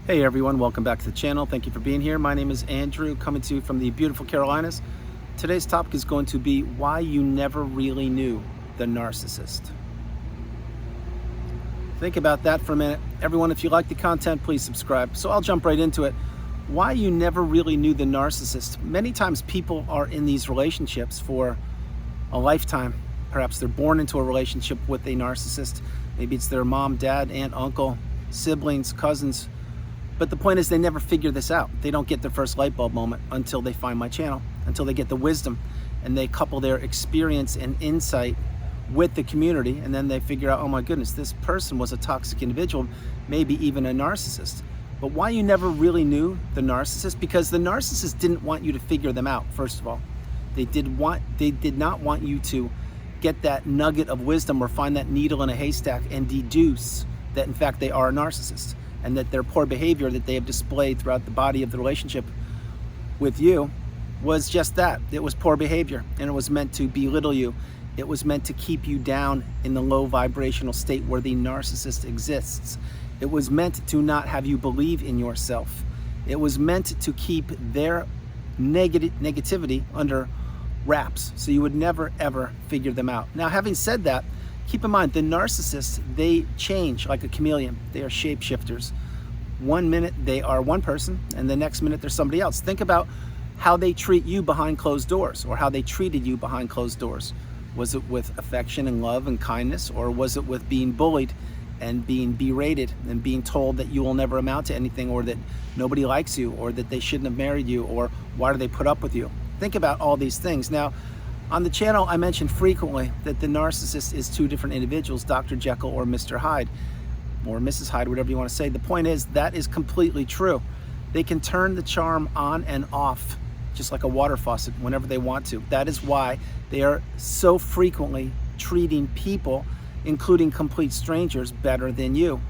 Hey everyone, welcome back to the channel. Thank you for being here. My name is Andrew, coming to you from the beautiful Carolinas. Today's topic is going to be why you never really knew the narcissist. Think about that for a minute. Everyone, if you like the content, please subscribe. So I'll jump right into it. Why you never really knew the narcissist. Many times people are in these relationships for a lifetime. Perhaps they're born into a relationship with a narcissist. Maybe it's their mom, dad, aunt, uncle, siblings, cousins. But the point is they never figure this out. They don't get their first light bulb moment until they find my channel, until they get the wisdom and they couple their experience and insight with the community, and then they figure out, oh my goodness, this person was a toxic individual, maybe even a narcissist. But why you never really knew the narcissist? Because the narcissist didn't want you to figure them out, first of all. They did not want you to get that nugget of wisdom or find that needle in a haystack and deduce that in fact they are a narcissist, and that their poor behavior that they have displayed throughout the body of the relationship with you was just that. It was poor behavior, and it was meant to belittle you. It was meant to keep you down in the low vibrational state where the narcissist exists. It was meant to not have you believe in yourself. It was meant to keep their negativity under wraps, so you would never ever figure them out. Now, having said that, keep in mind, the narcissists, they change like a chameleon. They are shapeshifters. 1 minute they are one person, and the next minute they're somebody else. Think about how they treat you behind closed doors, or how they treated you behind closed doors. Was it with affection and love and kindness, or was it with being bullied and being berated and being told that you will never amount to anything, or that nobody likes you, or that they shouldn't have married you, or why do they put up with you? Think about all these things. Now, on the channel, I mention frequently that the narcissist is two different individuals, Dr. Jekyll or Mr. Hyde, or Mrs. Hyde, whatever you want to say. The point is, that is completely true. They can turn the charm on and off, just like a water faucet, whenever they want to. That is why they are so frequently treating people, including complete strangers, better than you.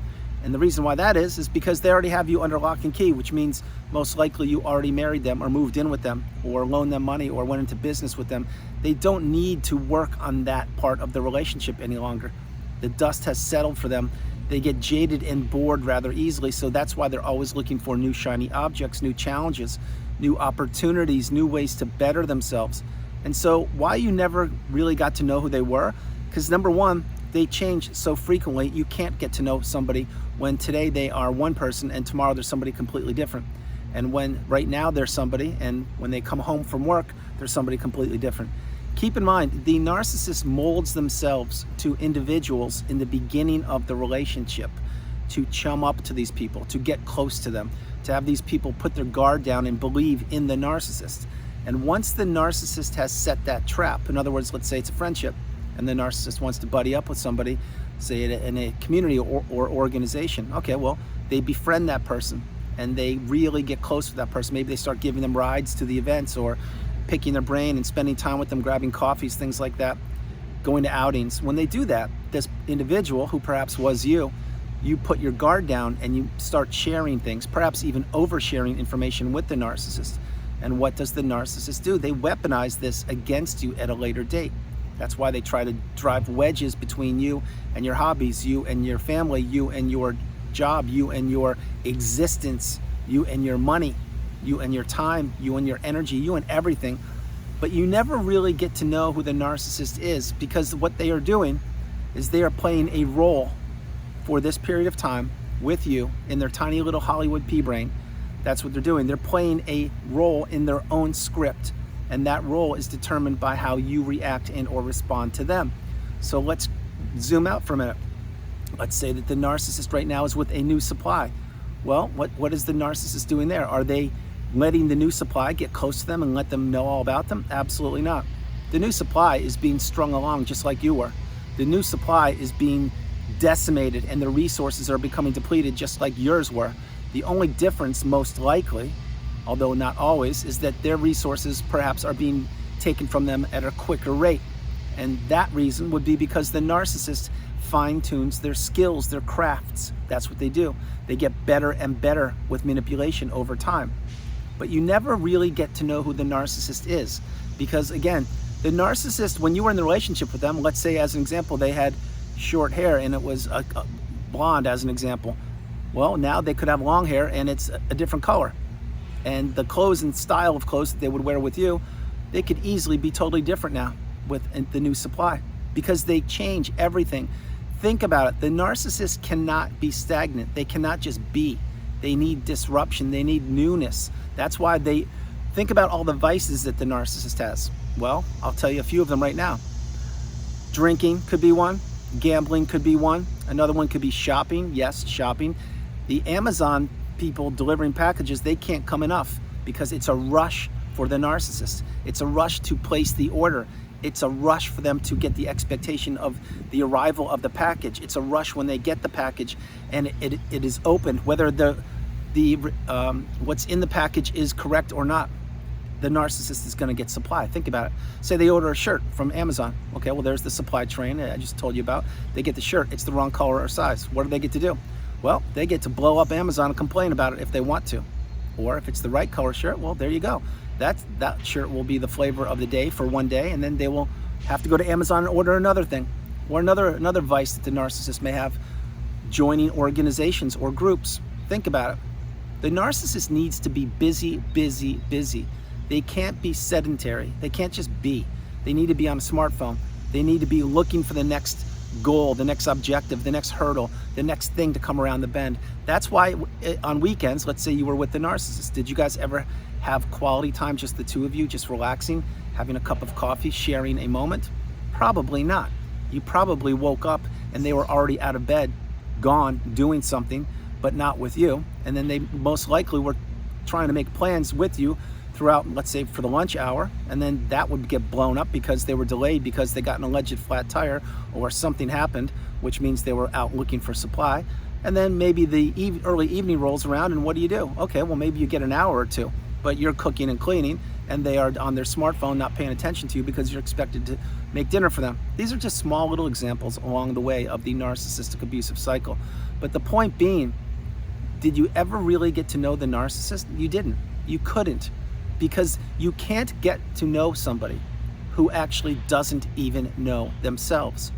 And the reason why that is because they already have you under lock and key, which means most likely you already married them, or moved in with them, or loaned them money, or went into business with them. They don't need to work on that part of the relationship any longer. The dust has settled for them. They get jaded and bored rather easily, so that's why they're always looking for new shiny objects, new challenges, new opportunities, new ways to better themselves. And so why you never really got to know who they were? Because number one, they change so frequently, you can't get to know somebody when today they are one person and tomorrow they're somebody completely different. And when right now they're somebody, and when they come home from work, they're somebody completely different. Keep in mind, the narcissist molds themselves to individuals in the beginning of the relationship to chum up to these people, to get close to them, to have these people put their guard down and believe in the narcissist. And once the narcissist has set that trap, in other words, let's say it's a friendship, and the narcissist wants to buddy up with somebody, say in a community or organization. Okay, well, they befriend that person and they really get close with that person. Maybe they start giving them rides to the events, or picking their brain and spending time with them, grabbing coffees, things like that, going to outings. When they do that, this individual who perhaps was you put your guard down and you start sharing things, perhaps even oversharing information with the narcissist. And what does the narcissist do? They weaponize this against you at a later date. That's why they try to drive wedges between you and your hobbies, you and your family, you and your job, you and your existence, you and your money, you and your time, you and your energy, you and everything. But you never really get to know who the narcissist is, because what they are doing is they are playing a role for this period of time with you in their tiny little Hollywood pea brain. That's what they're doing. They're playing a role in their own script. And that role is determined by how you react and or respond to them. So let's zoom out for a minute. Let's say that the narcissist right now is with a new supply. Well, what is the narcissist doing there? Are they letting the new supply get close to them and let them know all about them? Absolutely not. The new supply is being strung along just like you were. The new supply is being decimated, and the resources are becoming depleted just like yours were. The only difference, most likely, although not always, is that their resources perhaps are being taken from them at a quicker rate. And that reason would be because the narcissist fine-tunes their skills, their crafts. That's what they do. They get better and better with manipulation over time. But you never really get to know who the narcissist is, because again, the narcissist, when you were in the relationship with them, let's say as an example, they had short hair and it was a blonde as an example. Well, now they could have long hair and it's a different color. And the clothes and style of clothes that they would wear with you, they could easily be totally different now with the new supply, because they change everything. Think about it. The narcissist cannot be stagnant. They cannot just be. They need disruption. They need newness. That's why they think about all the vices that the narcissist has. Well, I'll tell you a few of them right now. Drinking could be one. Gambling could be one. Another one could be shopping. Yes, shopping. The Amazon people delivering packages, they can't come enough because it's a rush for the narcissist. It's a rush to place the order. It's a rush for them to get the expectation of the arrival of the package. It's a rush when they get the package and it is opened, whether the what's in the package is correct or not. The narcissist is going to get supply. Think about it. Say they order a shirt from Amazon. Okay, well, there's the supply train I just told you about. They get the shirt. It's the wrong color or size. What do they get to do? Well, they get to blow up Amazon and complain about it if they want to. Or if it's the right color shirt, well, there you go. That shirt will be the flavor of the day for one day, and then they will have to go to Amazon and order another thing. Or another vice that the narcissist may have, joining organizations or groups. Think about it. The narcissist needs to be busy, busy, busy. They can't be sedentary. They can't just be. They need to be on a smartphone. They need to be looking for the next goal, the next objective, the next hurdle, the next thing to come around the bend. That's why on weekends, let's say you were with the narcissist, did you guys ever have quality time, just the two of you, just relaxing, having a cup of coffee, sharing a moment? Probably not. You probably woke up and they were already out of bed, gone, doing something, but not with you. And then they most likely were trying to make plans with you throughout, let's say, for the lunch hour, and then that would get blown up because they were delayed because they got an alleged flat tire or something happened, which means they were out looking for supply. And then maybe the early evening rolls around, and what do? Okay, well, maybe you get an hour or two, but you're cooking and cleaning, and they are on their smartphone not paying attention to you because you're expected to make dinner for them. These are just small little examples along the way of the narcissistic abusive cycle. But the point being, did you ever really get to know the narcissist? You didn't. You couldn't. Because you can't get to know somebody who actually doesn't even know themselves.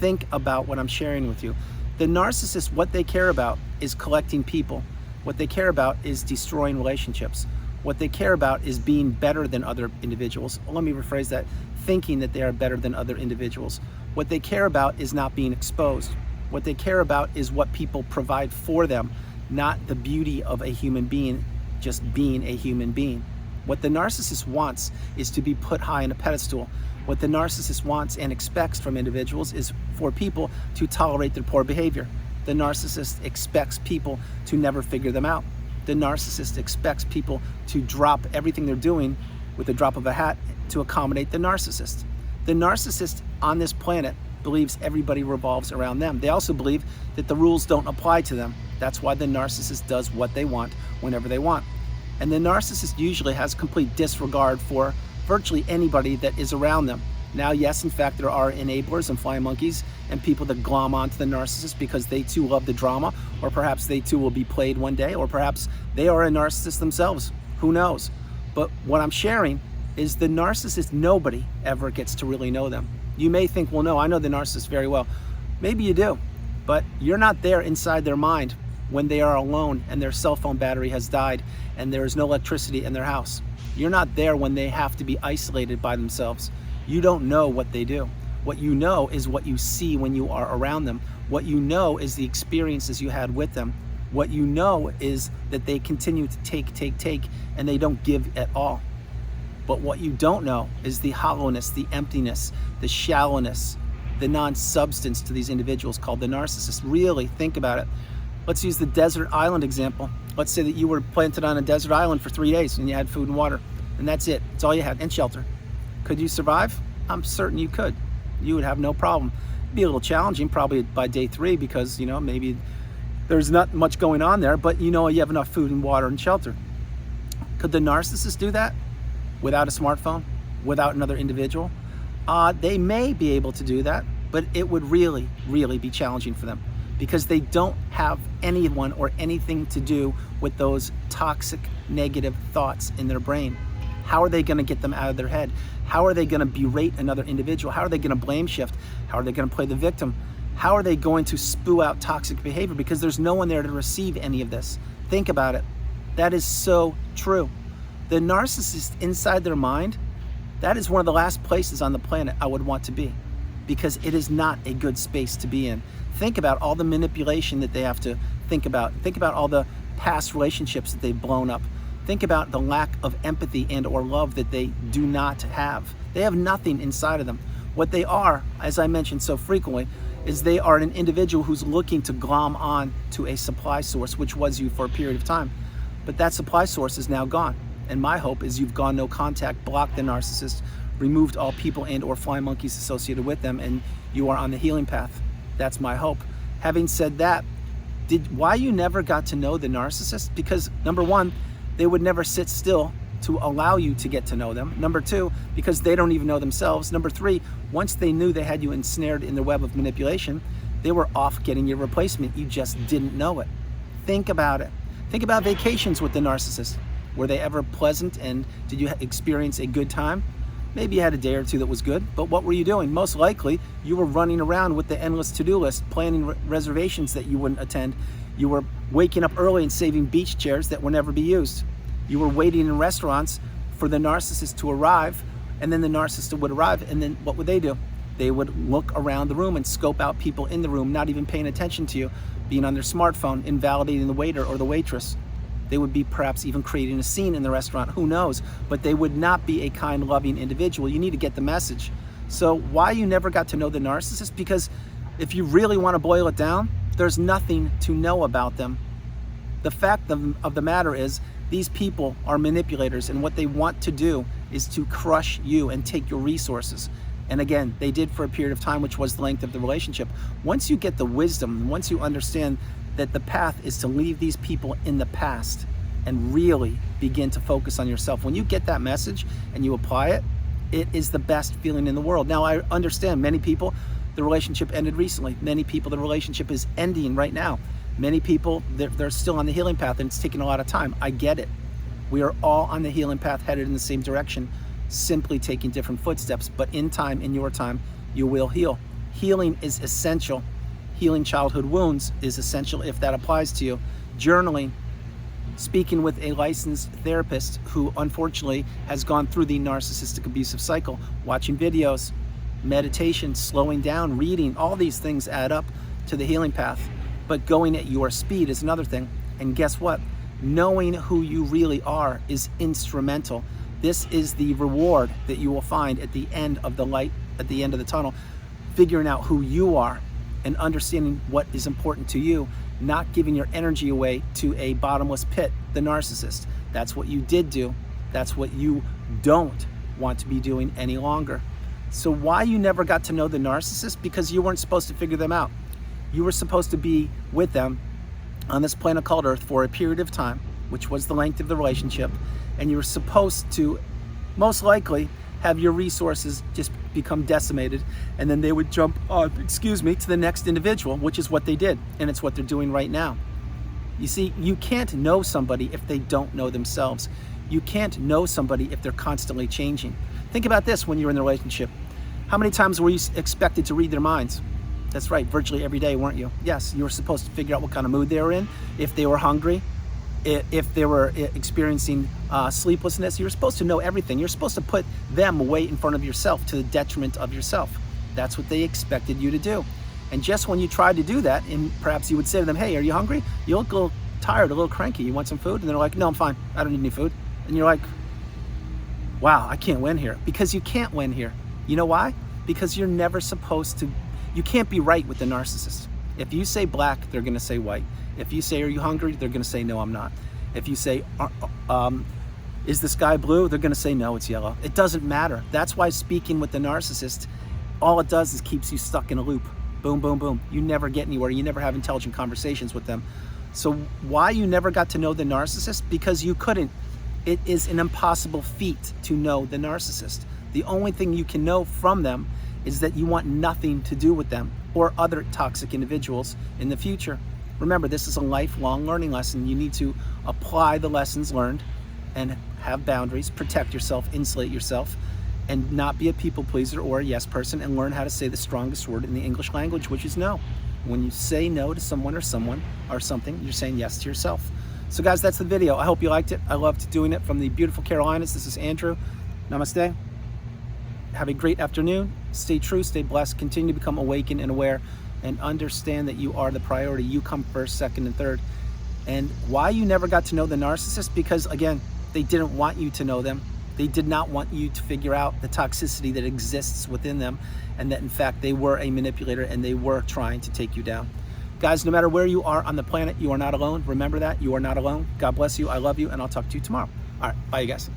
Think about what I'm sharing with you. The narcissist, what they care about is collecting people. What they care about is destroying relationships. What they care about is being better than other individuals. Let me rephrase that. Thinking that they are better than other individuals. What they care about is not being exposed. What they care about is what people provide for them, not the beauty of a human being, just being a human being. What the narcissist wants is to be put high on a pedestal. What the narcissist wants and expects from individuals is for people to tolerate their poor behavior. The narcissist expects people to never figure them out. The narcissist expects people to drop everything they're doing with the drop of a hat to accommodate the narcissist. The narcissist on this planet believes everybody revolves around them. They also believe that the rules don't apply to them. That's why the narcissist does what they want whenever they want. And the narcissist usually has complete disregard for virtually anybody that is around them. Now, yes, in fact, there are enablers and flying monkeys and people that glom onto the narcissist because they too love the drama, or perhaps they too will be played one day, or perhaps they are a narcissist themselves. Who knows? But what I'm sharing is the narcissist, nobody ever gets to really know them. You may think, well, no, I know the narcissist very well. Maybe you do, but you're not there inside their mind when they are alone and their cell phone battery has died and there is no electricity in their house. You're not there when they have to be isolated by themselves. You don't know what they do. What you know is what you see when you are around them. What you know is the experiences you had with them. What you know is that they continue to take, and they don't give at all. But what you don't know is the hollowness, the emptiness, the shallowness, the non-substance to these individuals called the narcissist. Really think about it. Let's use the desert island example. Let's say that you were planted on a desert island for 3 days and you had food and water, and that's it. It's all you had, and shelter. Could you survive? I'm certain you could. You would have no problem. It'd be a little challenging probably by day 3 because, maybe there's not much going on there, but you have enough food and water and shelter. Could the narcissist do that without a smartphone, without another individual? They may be able to do that, but it would really, really be challenging for them because they don't have anyone or anything to do with those toxic, negative thoughts in their brain. How are they going to get them out of their head? How are they going to berate another individual? How are they going to blame shift? How are they going to play the victim? how are they going to spew out toxic behavior? Because there's no one there to receive any of this. Think about it. That is so true. The narcissist inside their mind, that is one of the last places on the planet I would want to be, because it is not a good space to be in. Think about all the manipulation that they have to think about. Think about all the past relationships that they've blown up. Think about the lack of empathy and or love that they do not have. They have nothing inside of them. What they are, as I mentioned so frequently, is they are an individual who's looking to glom on to a supply source, which was you for a period of time. But that supply source is now gone. And my hope is you've gone no contact, blocked the narcissist, removed all people and or flying monkeys associated with them, and you are on the healing path. That's my hope. Having said that, why you never got to know the narcissist? Because number one, they would never sit still to allow you to get to know them. Number two, because they don't even know themselves. Number three, once they knew they had you ensnared in the web of manipulation, they were off getting your replacement. You just didn't know it. Think about it. Think about vacations with the narcissist. Were they ever pleasant, and did you experience a good time? Maybe you had a day or two that was good, but what were you doing? Most likely, you were running around with the endless to-do list, planning reservations that you wouldn't attend. You were waking up early and saving beach chairs that would never be used. You were waiting in restaurants for the narcissist to arrive, and then the narcissist would arrive, and then what would they do? They would look around the room and scope out people in the room, not even paying attention to you, being on their smartphone, invalidating the waiter or the waitress. They would be perhaps even creating a scene in the restaurant, who knows? But they would not be a kind, loving individual. You need to get the message. So why you never got to know the narcissist? Because if you really want to boil it down, there's nothing to know about them. The fact of the matter is, these people are manipulators, and what they want to do is to crush you and take your resources. And again, they did for a period of time, which was the length of the relationship. Once you get the wisdom, once you understand that the path is to leave these people in the past and really begin to focus on yourself. When you get that message and you apply it, it is the best feeling in the world. Now, I understand many people, the relationship ended recently. Many people, the relationship is ending right now. Many people, they're still on the healing path and it's taking a lot of time. I get it. We are all on the healing path, headed in the same direction, simply taking different footsteps. But in time, in your time, you will heal. Healing is essential. Healing childhood wounds is essential if that applies to you. Journaling, speaking with a licensed therapist who unfortunately has gone through the narcissistic abusive cycle, watching videos, meditation, slowing down, reading, all these things add up to the healing path. But going at your speed is another thing. And guess what? Knowing who you really are is instrumental. This is the reward that you will find at the end of the light, at the end of the tunnel. Figuring out who you are and understanding what is important to you, not giving your energy away to a bottomless pit, the narcissist. That's what you did do. That's what you don't want to be doing any longer. So why you never got to know the narcissist? Because you weren't supposed to figure them out. You were supposed to be with them on this planet called Earth for a period of time, which was the length of the relationship, and you were supposed to most likely have your resources just become decimated, and then they would jump on, to the next individual, which is what they did, and it's what they're doing right now. You see, you can't know somebody if they don't know themselves. You can't know somebody if they're constantly changing. Think about this when you're in a relationship. How many times were you expected to read their minds? That's right, virtually every day, weren't you? Yes, you were supposed to figure out what kind of mood they were in, if they were hungry, if they were experiencing sleeplessness. You're supposed to know everything. You're supposed to put them way in front of yourself to the detriment of yourself. That's what they expected you to do. And just when you tried to do that, and perhaps you would say to them, hey, are you hungry? You look a little tired, a little cranky. You want some food? And they're like, no, I'm fine. I don't need any food. And you're like, wow, I can't win here. Because you can't win here. You know why? Because you're never supposed to, you can't be right with the narcissist. If you say black, they're going to say white. If you say, are you hungry? They're going to say, no, I'm not. If you say, is the sky blue? They're going to say, no, it's yellow. It doesn't matter. That's why speaking with the narcissist, all it does is keeps you stuck in a loop. Boom, boom, boom. You never get anywhere. You never have intelligent conversations with them. So why you never got to know the narcissist? Because you couldn't. It is an impossible feat to know the narcissist. The only thing you can know from them is that you want nothing to do with them or other toxic individuals in the future. Remember, this is a lifelong learning lesson. You need to apply the lessons learned and have boundaries, protect yourself, insulate yourself, and not be a people pleaser or a yes person, and learn how to say the strongest word in the English language, which is no. When you say no to someone or something, you're saying yes to yourself. So guys, that's the video. I hope you liked it. I loved doing it from the beautiful Carolinas. This is Andrew. Namaste. Have a great afternoon. Stay true, stay blessed, continue to become awakened and aware, and understand that you are the priority. You come first, second, and third. And why you never got to know the narcissist? Because again, they didn't want you to know them. They did not want you to figure out the toxicity that exists within them, and that in fact they were a manipulator and they were trying to take you down. Guys, no matter where you are on the planet, you are not alone. Remember that, you are not alone. God bless you, I love you, and I'll talk to you tomorrow. All right, bye you guys.